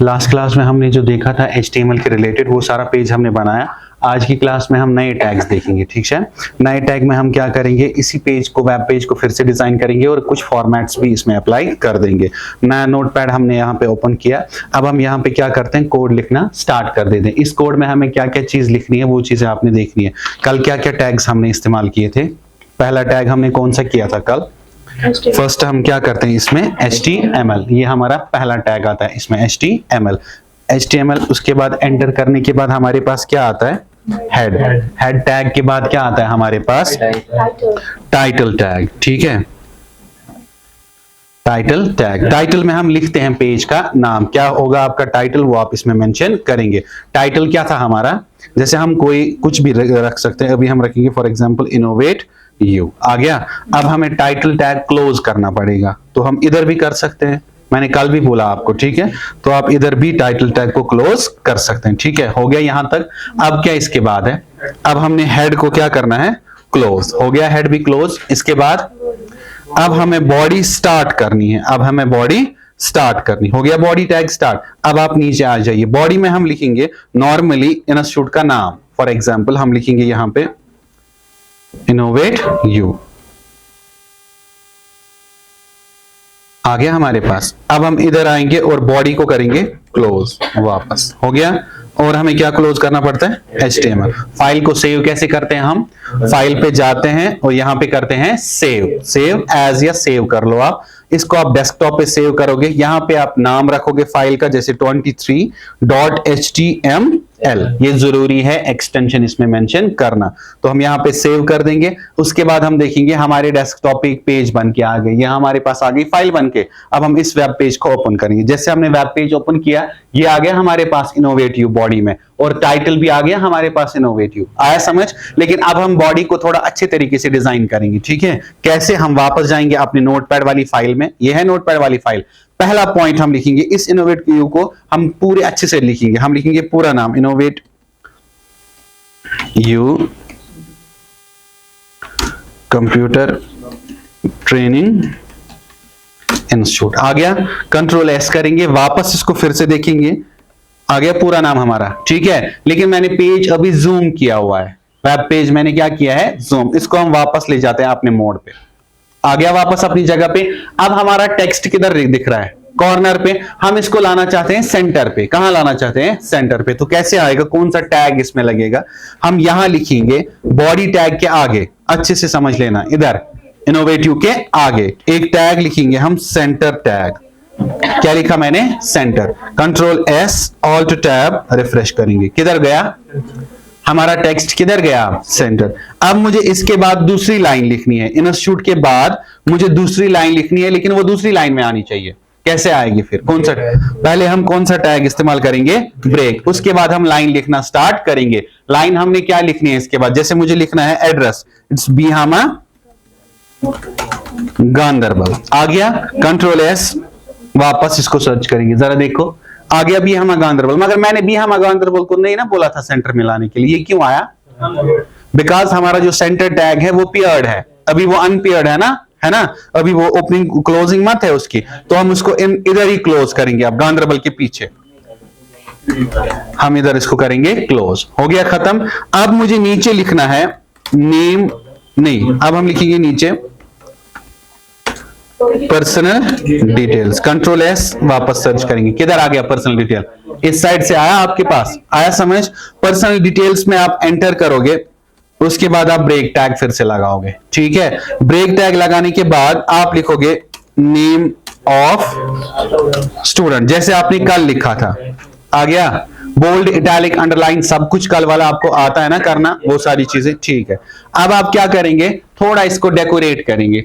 Last class में हमने जो देखा था HTML के रिलेटेड वो सारा पेज हमने बनाया। आज की क्लास में हम नए टैग्स देखेंगे, ठीक है। नए टैग में हम क्या करेंगे, इसी पेज को, वेब पेज को फिर से डिजाइन करेंगे और कुछ फॉर्मेट्स भी इसमें अप्लाई कर देंगे। नया नोटपैड हमने यहाँ पे ओपन किया। अब हम यहाँ पे क्या करते हैं, कोड लिखना स्टार्ट कर देते हैं। इस कोड में हमें क्या क्या चीज लिखनी है वो चीजें आपने देखनी है। कल क्या क्या टैग्स हमने इस्तेमाल किए थे। पहला टैग हमने कौन सा किया था कल, फर्स्ट हम क्या करते हैं इसमें HTML, ये हमारा पहला टैग आता है इसमें HTML। उसके बाद एंटर करने के बाद हमारे पास क्या आता है, हेड टैग के बाद क्या आता है हमारे पास, टाइटल टैग, ठीक है। टाइटल टैग, टाइटल में हम लिखते हैं पेज का नाम, क्या होगा आपका टाइटल वो आप इसमें मेंशन करेंगे। टाइटल क्या था हमारा, जैसे हम कोई कुछ भी रख सकते हैं। अभी हम रखेंगे फॉर एग्जांपल इनोवेट यू, आ गया। अब हमें टाइटल टैग क्लोज करना पड़ेगा, तो हम इधर भी कर सकते हैं, मैंने कल भी बोला आपको, ठीक है। तो आप इधर भी टाइटल टैग को क्लोज कर सकते हैं, ठीक है। हो गया यहां तक। अब क्या इसके बाद है, अब हमने हेड को क्या करना है, क्लोज, हो गया हेड भी क्लोज। इसके बाद अब हमें बॉडी स्टार्ट करनी है, अब हमें बॉडी स्टार्ट करनी, हो गया बॉडी टैग स्टार्ट। अब आप नीचे आ जाइए, बॉडी में हम लिखेंगे नॉर्मली इंस्टीट्यूट का नाम, फॉर एग्जाम्पल हम लिखेंगे यहां पे इनोवेट यू, आ गया हमारे पास। अब हम इधर आएंगे और बॉडी को करेंगे क्लोज, वापस हो गया। और हमें क्या क्लोज करना पड़ता है, HTML। फाइल को सेव कैसे करते हैं, हम फाइल पे जाते हैं और यहां पे करते हैं सेव एज, या सेव कर लो आप इसको, आप डेस्कटॉप पे सेव करोगे। यहां पे आप नाम रखोगे फाइल का, जैसे 23.html, ये जरूरी है एक्सटेंशन इसमें मेंशन करना। तो हम यहां पे सेव कर देंगे। उसके बाद हम देखेंगे हमारे डेस्कटॉप पे एक पेज बन के आ गई, यहां हमारे पास आ गई फाइल बन के। अब हम इस वेब पेज को ओपन करेंगे, जैसे हमने वेब पेज ओपन किया, ये आ गया हमारे पास इनोवेट यू बॉडी में, और टाइटल भी आ गया हमारे पास इनोवेट यू, आया समझ। लेकिन अब हम बॉडी को थोड़ा अच्छे तरीके से डिजाइन करेंगे, ठीक है। कैसे, हम वापस जाएंगे अपने नोटपैड वाली फाइल में, ये है नोटपैड वाली फाइल। पहला पॉइंट हम लिखेंगे, इस इनोवेट यू को हम पूरे अच्छे से लिखेंगे, हम लिखेंगे पूरा नाम innovate you computer training institute, आ गया। कंट्रोल S करेंगे, वापस इसको फिर से देखेंगे, आ गया पूरा नाम हमारा, ठीक है। लेकिन मैंने पेज अभी जूम किया हुआ है, वेब पेज मैंने क्या किया है, जूम। इसको हम वापस ले जाते हैं अपने मोड पे, आ गया वापस अपनी जगह पे। अब हमारा टेक्स्ट किधर दिख रहा है, कॉर्नर पे। हम इसको लाना चाहते हैं सेंटर पे, कहां लाना चाहते हैं, सेंटर पे। तो कैसे आएगा, कौन सा टैग इसमें लगेगा, हम यहां लिखेंगे बॉडी टैग के आगे, अच्छे से समझ लेना, इधर इनोवेटिव के आगे एक टैग लिखेंगे हम, सेंटर टैग। क्या लिखा मैंने, centre. Control S, alt tab, refresh करेंगे, किधर गया हमारा टेक्स्ट, किधर गया, सेंटर। अब मुझे इसके बाद दूसरी लाइन लिखनी है, इंस्टीट्यूट के बाद मुझे दूसरी लाइन लिखनी है, लेकिन वो दूसरी लाइन में आनी चाहिए। कैसे आएगी फिर, कौन सा, पहले हम कौन सा टैग इस्तेमाल करेंगे, ब्रेक। उसके बाद हम लाइन लिखना स्टार्ट करेंगे। लाइन हमने क्या लिखनी है इसके बाद, जैसे मुझे लिखना है एड्रेस, इट्स बिहामा गांधरबल, आ गया। कंट्रोल S, वापस इसको सर्च करेंगे, जरा देखो आ गया बिहामा गांधरबल। मगर मैंने बिहामा गांधरबल को नहीं ना बोला था सेंटर में लाने के लिए, ये क्यों आया, बिकॉज हमारा जो सेंटर टैग है वो पेयर्ड है, अभी वो अनपेयर्ड है ना, अभी वो ओपनिंग क्लोजिंग मत है उसकी, तो हम उसको इधर ही क्लोज करेंगे। अब गांधरबल के पीछे हम इधर इसको करेंगे क्लोज, हो गया खत्म। अब मुझे नीचे लिखना है नेम, नहीं, अब हम लिखेंगे नीचे पर्सनल डिटेल्स। कंट्रोल S, वापस सर्च करेंगे, किधर आ गया पर्सनल डिटेल, इस साइड से आया आपके पास, आया समझ। पर्सनल डिटेल्स में आप एंटर करोगे, उसके बाद आप ब्रेक टैग फिर से लगाओगे, ठीक है। ब्रेक टैग लगाने के बाद आप लिखोगे नेम ऑफ स्टूडेंट, जैसे आपने कल लिखा था, आ गया। बोल्ड, इटैलिक, अंडरलाइन, सब कुछ कल वाला आपको आता है ना करना, वो सारी चीजें, ठीक है। अब आप क्या करेंगे, थोड़ा इसको डेकोरेट करेंगे,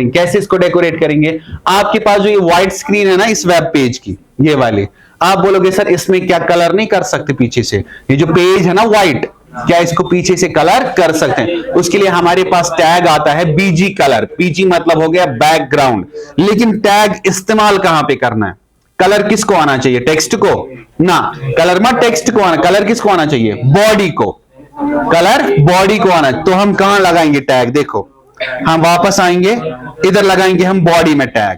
कैसे इसको डेकोरेट करेंगे, आपके पास जो ये व्हाइट स्क्रीन है ना इस वेब पेज की, ये वाली, आप बोलोगे सर इसमें क्या कलर नहीं कर सकते पीछे से, ये जो पेज है ना व्हाइट, क्या इसको पीछे से कलर कर सकते हैं। उसके लिए हमारे पास टैग आता है BG कलर, BG मतलब हो गया बैकग्राउंड। लेकिन टैग इस्तेमाल कहां पे करना है, कलर किसको आना चाहिए, टेक्स्ट को ना, कलर मत टेक्स्ट को आना, कलर किसको आना चाहिए, बॉडी को, कलर बॉडी को आना। तो हम कहां लगाएंगे टैग, देखो हम वापस आएंगे, इधर लगाएंगे हम बॉडी में टैग,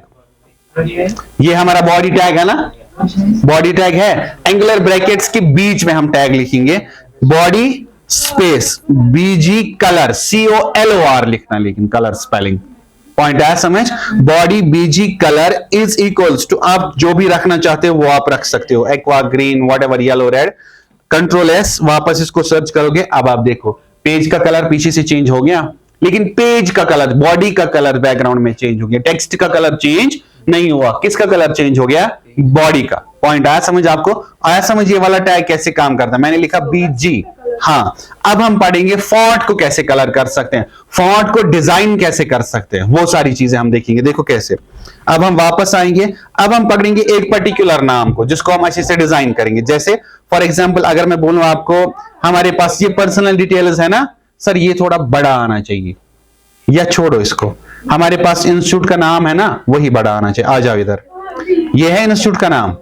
ये हमारा बॉडी टैग है ना, बॉडी टैग है, एंगुलर ब्रैकेट्स के बीच में हम टैग लिखेंगे body space BG colour, COLOR लिखना, लेकिन कलर स्पेलिंग, पॉइंट आया समझ। Body BG colour is equals to, आप जो भी रखना चाहते हो वो आप रख सकते हो, aqua, green, whatever, yellow, red. Control S, वापस इसको सर्च करोगे, अब आप देखो पेज का कलर पीछे से चेंज हो गया, लेकिन पेज का कलर, बॉडी का कलर बैकग्राउंड में चेंज हो गया, टेक्स्ट का कलर चेंज नहीं हुआ। किसका कलर चेंज हो गया? बॉडी का। पॉइंट आया समझ आपको? आया समझ ये वाला टैग कैसे काम करता है? मैंने लिखा BG। हाँ, अब हम पढ़ेंगे फॉन्ट को कैसे कलर कर सकते हैं, फॉन्ट को डिजाइन कैसे कर सकते हैं, वो सारी चीजें हम देखेंगे। देखो कैसे। अब हम वापस आएंगे, अब हम पकड़ेंगे एक पर्टिकुलर नाम को जिसको हम अच्छे से डिजाइन करेंगे। जैसे फॉर एग्जांपल अगर मैं बोलूं आपको, हमारे पास ये पर्सनल डिटेल्स है ना सर, ये थोड़ा बड़ा आना चाहिए, या छोड़ो इसको, हमारे पास इंस्टीट्यूट का नाम है ना, वही बड़ा आना चाहिए। आ जाओ इधर, ये है इंस्टीट्यूट का नाम,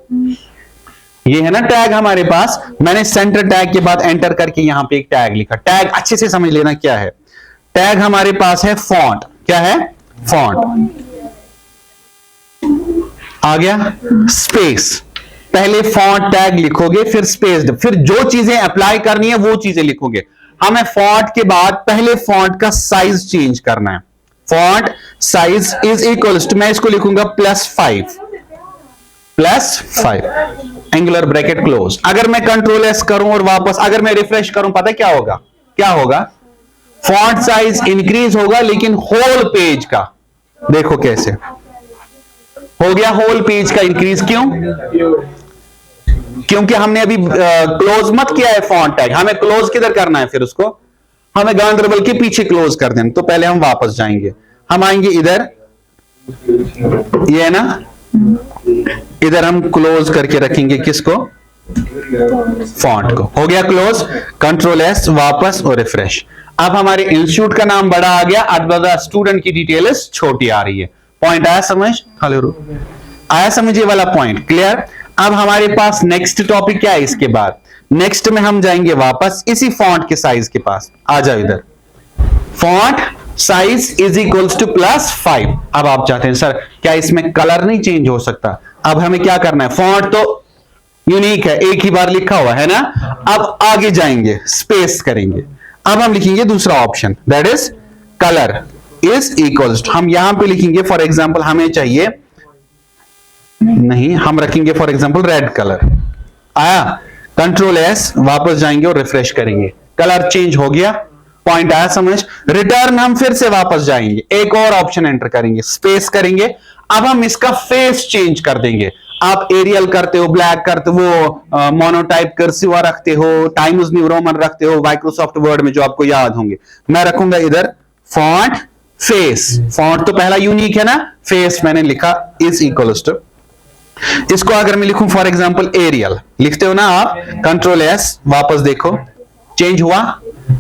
ये है ना टैग हमारे पास। मैंने सेंटर टैग के बाद एंटर करके यहां पे एक टैग लिखा। टैग अच्छे से समझ लेना क्या है। टैग हमारे पास है फॉन्ट। क्या है? फॉन्ट। आ गया स्पेस, पहले फॉन्ट टैग लिखोगे, फिर स्पेस, फिर जो चीजें अप्लाई करनी है वो चीजें लिखोगे। हमें फॉन्ट के बाद पहले फॉन्ट का साइज चेंज करना है। Font size is equals to, मैं इसको लिखूंगा +5, एंगुलर ब्रैकेट क्लोज। अगर मैं कंट्रोल S करूं और वापस अगर मैं रिफ्रेश करूं, पता है क्या होगा? क्या होगा? फॉन्ट साइज इंक्रीज होगा, लेकिन होल पेज का देखो कैसे हो गया, होल पेज का इंक्रीज। क्यों? क्योंकि हमने अभी क्लोज मत किया है फॉन्ट टैग। हमें क्लोज किधर करना है? फिर उसको हमें गांधरबल के पीछे क्लोज कर देना। तो पहले हम वापस जाएंगे, हम आएंगे इधर, ये है ना, इधर हम क्लोज करके रखेंगे किसको? फॉन्ट को। हो गया क्लोज, कंट्रोल S, वापस और रिफ्रेश। अब हमारे इंस्टीट्यूट का नाम बड़ा आ गया, अब स्टूडेंट की डिटेल्स छोटी आ रही है। पॉइंट आया समझ? आया समझ ये वाला पॉइंट? क्लियर? अब हमारे पास नेक्स्ट टॉपिक क्या है इसके बाद? नेक्स्ट में हम जाएंगे वापस इसी फॉन्ट के साइज के पास। आ जाओ इधर, font size is equals to +5। अब आप चाहते हैं सर क्या इसमें कलर नहीं चेंज हो सकता? अब हमें क्या करना है? फॉन्ट तो यूनिक है, एक ही बार लिखा हुआ है ना। अब आगे जाएंगे, स्पेस करेंगे, अब हम लिखेंगे दूसरा option, that is colour is equals to, हम यहां पे लिखेंगे फॉर एग्जांपल हमें चाहिए नहीं, हम रखेंगे फॉर एग्जांपल रेड कलर। आया? कंट्रोल S, वापस जाएंगे और रिफ्रेश करेंगे, कलर चेंज हो गया। पॉइंट आया समझ? रिटर्न हम फिर से वापस जाएंगे, एक और ऑप्शन एंटर करेंगे, स्पेस करेंगे। अब हम इसका फेस चेंज कर देंगे। आप एरियल करते हो, ब्लैक करते हो, मोनोटाइप कर्सिव रखते हो, टाइम्स न्यू रोमन रखते हो, माइक्रोसॉफ्ट वर्ड में जो आपको याद होंगे। मैं रखूंगा इधर फॉन्ट फेस। फॉन्ट तो पहला यूनिक है ना, फेस मैंने लिखा इज इक्वल्स टू, इसको अगर मैं लिखूं फॉर एग्जांपल एरियल, लिखते हो ना आप, कंट्रोल S, वापस देखो चेंज हुआ।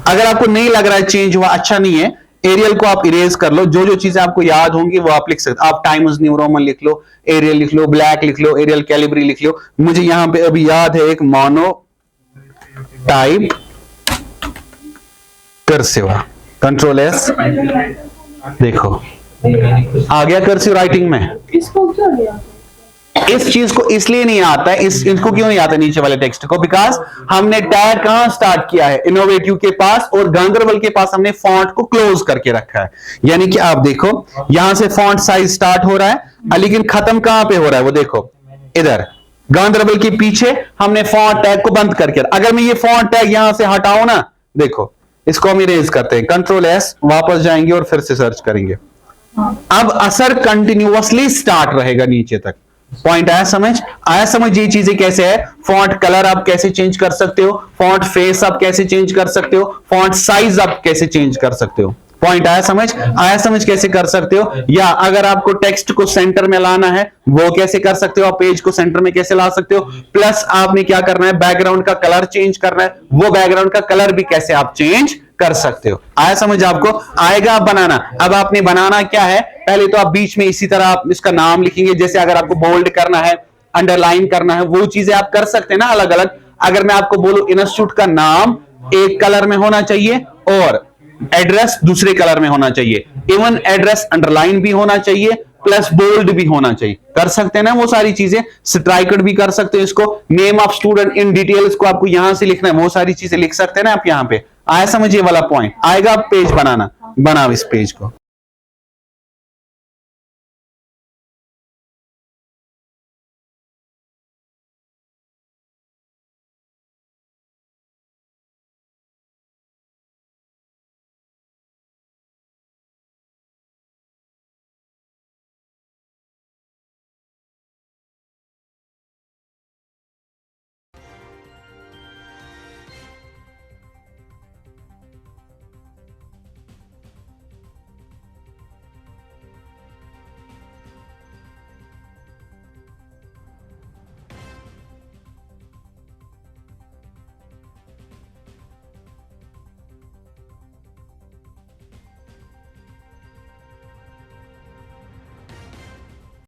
अगर आपको नहीं लग रहा है चेंज हुआ, अच्छा नहीं है, एरियल को आप इरेज कर लो, जो जो चीजें आपको याद होंगी वो आप लिख सकते। आप टाइम्स न्यू रोमन लिख लो, एरियल लिख लो, ब्लैक लिख लो, एरियल कैलिब्री लिख लो। मुझे यहां पे अभी याद है एक mono type cursive, control S, देखो आ गया कर्सिव राइटिंग में। इसको क्यों लिया? इस चीज को इसलिए नहीं आता है, इसको क्यों नहीं आता नीचे वाले टेक्स्ट को? बिकॉज हमने टैग कहां स्टार्ट किया है? इनोवेटिव के पास और गांधरबल के पास हमने फॉन्ट को क्लोज करके रखा है। यानी कि आप देखो यहां से फॉन्ट साइज स्टार्ट हो रहा है, लेकिन खत्म कहां पे हो रहा है? वो देखो इधर गांधरबल के पीछे हमने फॉन्ट टैग को बंद करके। अगर मैं ये फॉन्ट टैग यहां से हटाऊं ना, देखो इसको हम इरेज करते हैं, कंट्रोल S, वापस जाएंगे और फिर से सर्च करेंगे। अब असर कंटिन्यूअसली स्टार्ट रहेगा नीचे तक। पॉइंट आया समझ? आया समझ ये चीजें कैसे है? फॉन्ट कलर आप कैसे चेंज कर सकते हो, फॉन्ट फेस आप कैसे चेंज कर सकते हो, फॉन्ट साइज आप कैसे चेंज कर सकते हो। पॉइंट आया समझ? आया समझ कैसे कर सकते हो? या अगर आपको टेक्स्ट को सेंटर में लाना है वो कैसे कर सकते हो, आप पेज को सेंटर में कैसे ला सकते हो। प्लस आपने क्या करना है, बैकग्राउंड का कलर चेंज करना है, वो बैकग्राउंड का कलर भी कैसे आप चेंज कर सकते हो। आया समझ? आपको आएगा आप बनाना। अब आपने बनाना क्या है, पहले तो आप बीच में इसी तरह आप इसका नाम लिखेंगे। जैसे अगर आपको बोल्ड करना है, अंडरलाइन करना है, वो चीजें आप कर सकते हैं ना अलग अलग। अगर मैं आपको बोलूं इंस्टीट्यूट का नाम एक कलर में होना चाहिए और एड्रेस दूसरे कलर में होना चाहिए, इवन एड्रेस अंडरलाइन भी होना चाहिए प्लस बोल्ड भी होना चाहिए। कर सकते हैं ना वो सारी चीजें, स्ट्राइकड भी कर सकते हो इसको, name of student in detail इसको आपको यहां से लिखना है, वो सारी चीजें लिख सकते हैं ना आप। यहां पे आया समझ ये वाला पॉइंट आएगा, आप पेज बनाना, बनाओ इस पेज को।